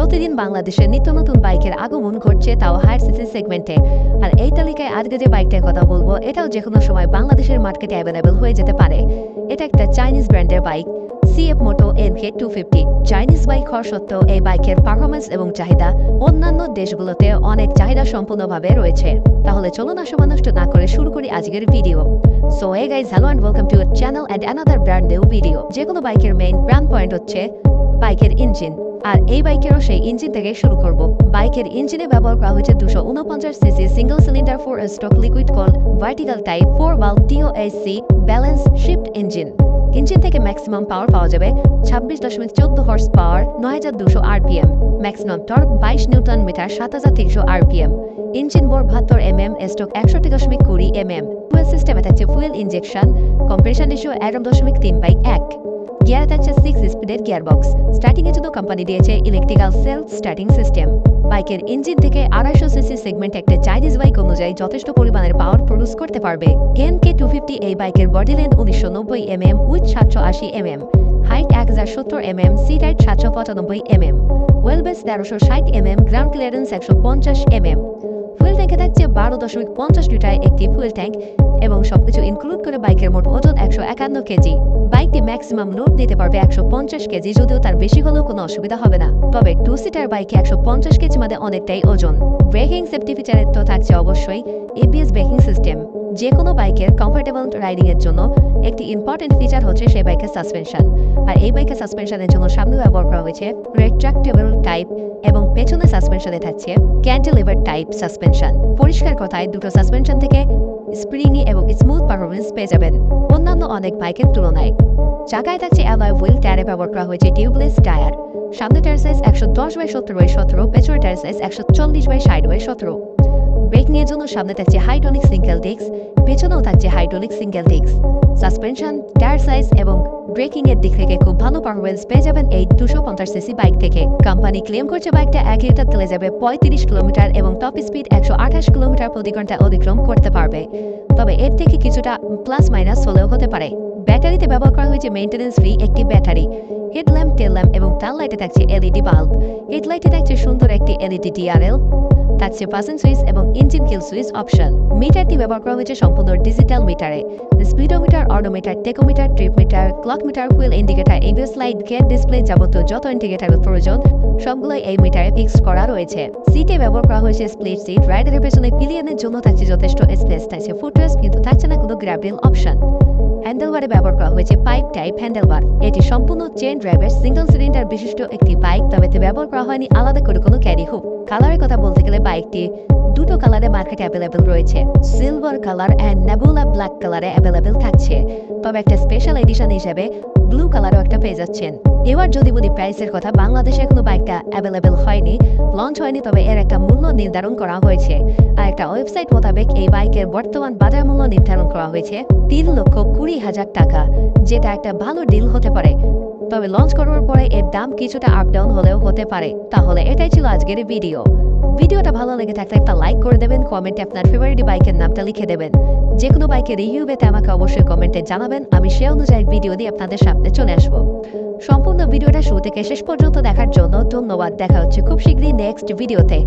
প্রতিদিন বাংলাদেশে নিত্য নতুন বাইকের আগমন ঘটছে, তাও হায়ার সিসি সেগমেন্টে। আর এই তালিকায় আজকে যে বাইকটার কথা বলবো এটাও যে কোনো সময় বাংলাদেশের মার্কেটে অ্যাভেলেবেল হয়ে যেতে পারে। এটা একটা চাইনিজ ব্র্যান্ডের bike, CF Moto NK250। Chinese bike হওয়া সত্ত্বেও এই বাইকের পারফরমেন্স এবং চাহিদা অন্যান্য দেশগুলোতে অনেক চাহিদা সম্পূর্ণভাবে রয়েছে। তাহলে চলুন সময় নষ্ট না করে শুরু করি আজকের video. So hey guys, hello and welcome to our channel and another brand new video। যে কোনো বাইকের মেইন ব্র্যান্ড পয়েন্ট হচ্ছে বাইকের ইঞ্জিন, আর এই বাইকেরও সেই ইঞ্জিন থেকে শুরু করব। বাইকের ইঞ্জিনে ব্যবহার করা হয়েছে 249 CC single cylinder 4 stroke liquid cooled vertical type 4 valve TOHC balance shaft engine. Engine থেকে ম্যাক্সিমাম পাওয়ার পাওয়া যাবে 26.14 horsepower 9200 RPM, maximum torque 22 newton metre 7300 RPM। Engine bore 72 mm, stroke 61.20 mm। Fuel সিস্টেমে থাকছে ফুয়েল ইনজেকশন, কম্প্রেশন রেশিও 1.3/1। গিয়ারে থাকছে 6 স্পিডের gearbox. Starting এর জন্য কোম্পানি দিয়েছে ইলেকট্রিক্যাল সেলফ স্টার্টিং সিস্টেম। বাইকের ইঞ্জিন থেকে 250 সিসি সেগমেন্ট একটা চাইনিজ বাইক অনুযায়ী যথেষ্ট পরিমাণের পাওয়ার প্রডিউস করতে পারবে। NK250 এই বাইকের body length 1990 mm width 780 mm, height 1070 mm, seat height 795 mm, wheel base 1360 mm, ground clearance 150 mm। Fuel ট্যাঙ্কে থাকছে 12.50 লিটার একটি ফুয়েল ট্যাঙ্ক এবং সবকিছু ইনক্লুড করে বাইকের মোট ওজন 151 কেজি। বাইকটি ম্যাক্সিমাম লোড দিতে পারবে 150 কেজি, যদিও তার বেশি হলেও কোনো অসুবিধা হবে না। তবে 2 সিটার বাইকে 150 কেজি মানে অনেকটাই ওজন। ব্রেকিং সেফটি ফিচারের তো থাকছে অবশ্যই ABS ব্রেকিং সিস্টেম। যে কোনো বাইকের কমফোর্টেবল রাইডিং এর জন্য একটি ইম্পর্টেন্ট ফিচার হচ্ছে সেই বাইকের সাসপেনশন। আর এই বাইকের সাসপেনশনের জন্য সামনে ব্যবহার করা হয়েছে রেট্রাক্টেবল টাইপ এবং পেছনে সাসপেনশনে থাকছে ক্যান্টিলিভার টাইপ সাসপেনশন। পরিষ্কার কথায় দুটো সাসপেনশন থেকে স্প্রিংই এবং স্মুথ পারফরমেন্স পেয়ে যাবেন অন্যান্য অনেক বাইকের তুলনায়। চাকায় থাকছে অ্যালয় হুইল, টায়ারে ব্যবহার করা হয়েছে টিউবলেস টায়ার। সামনে টায়ার সাইজ 110/70/17, পেছনের টায়ার সাইজ 140/60/17। ব্রেকিং এর জন্য সামনে থাকছে হাইড্রোলিক সিঙ্গেল ডিস্ক, পেছনেও থাকছে hydraulic single disc. Suspension, tyre size এবং ব্রেকিং এর দিক থেকে খুব ভালো পারফরমেন্স পেয়ে যাবেন এই 250 সিসি বাইক থেকে। কোম্পানি ক্লেম করছে বাইকটা 1 লিটার তেলে যাবে 35 কিলোমিটার এবং টপ স্পিড 128 কিলোমিটার প্রতি ঘন্টা অতিক্রম করতে পারবে। তবে এর থেকে কিছুটা প্লাস মাইনাস হলেও হতে পারে। ব্যাটারিতে ব্যবহার করা হয়েছে মেইনটেনেন্স ফ্রি একটি ব্যাটারি। হেডল্যাম্প, টেল ল্যাম্প এবং তার লাইটে থাকছে LED বাল্ব। হেডলাইটে থাকছে সুন্দর একটি LED DRL, থাকছে পাসেন সুইচ এবং ইঞ্জিন কিল সুইচ অপশন। মিটারটি ব্যবহার করা হয়েছে সম্পূর্ণ ডিজিটাল মিটারে। Speedometer, odometer, tachometer, trip meter, clock meter, fuel indicator, ABS light, গেট ডিসপ্লে যাবতীয় যত ইন্ডিকেটারের প্রয়োজন সবগুলোই এই মিটারে ফিক্স করা রয়েছে। সিটে ব্যবহার করা হয়েছে স্প্লিট সিট। রাইডারের পেছনে পিলিয়নের জন্য থাকছে যথেষ্ট স্পেস, থাকছে ফুটরেস্ট, কিন্তু থাকছে না কোনো গ্র্যাবেল অপশন। হ্যান্ডেলবারে ব্যবহার করা হয়েছে পাইপ টাইপ হ্যান্ডেলবার। এটি সম্পূর্ণ চেন ড্রাইভের সিঙ্গল সিলিন্ডার বিশিষ্ট একটি বাইক, তবে এতে ব্যবহার করা হয়নি আলাদা করে কোনো ক্যারি হুক। কালারের কথা বলতে গেলে বাইকটি দুটো কালারে মার্কেটে অ্যাভেলেবেল রয়েছে, silver colour and nebula black কালারে অ্যাভেলেবেল থাকছে। তবে একটা স্পেশাল এডিশন হিসেবে ব্লু কালারও একটা পেয়ে যাচ্ছেন। এবার যদি বলি প্রাইসের কথা, বাংলাদেশে এখনো বাইকটা অ্যাভেলেবেল হয়নি, লঞ্চ হয়নি, তবে এর একটা মূল্য নির্ধারণ করা হয়েছে। আর একটা ওয়েবসাইট মোতাবেক এই বাইকের বর্তমান বাজার মূল্য নির্ধারণ করা হয়েছে 3,20,000 টাকা, যেটা একটা ভালো ডিল হতে পারে। তবে লঞ্চ করার পরে এর দাম কিছুটা আপ ডাউন হলেও হতে পারে। তাহলে এটাই ছিল আজকের ভিডিওটা ভালো লেগে থাকলে একটা লাইক করে দেবেন, কমেন্টে আপনার ফেভারিট বাইকের নামটা লিখে দেবেন। যে কোনো বাইকের রিভিউ পেতে আমাকে অবশ্যই কমেন্টে জানাবেন, আমি সে অনুযায়ী ভিডিও দিয়ে আপনাদের সামনে চলে আসবো। সম্পূর্ণ ভিডিওটা শুরু থেকে শেষ পর্যন্ত দেখার জন্য ধন্যবাদ। দেখা হচ্ছে খুব শীঘ্রই নেক্সট ভিডিওতে।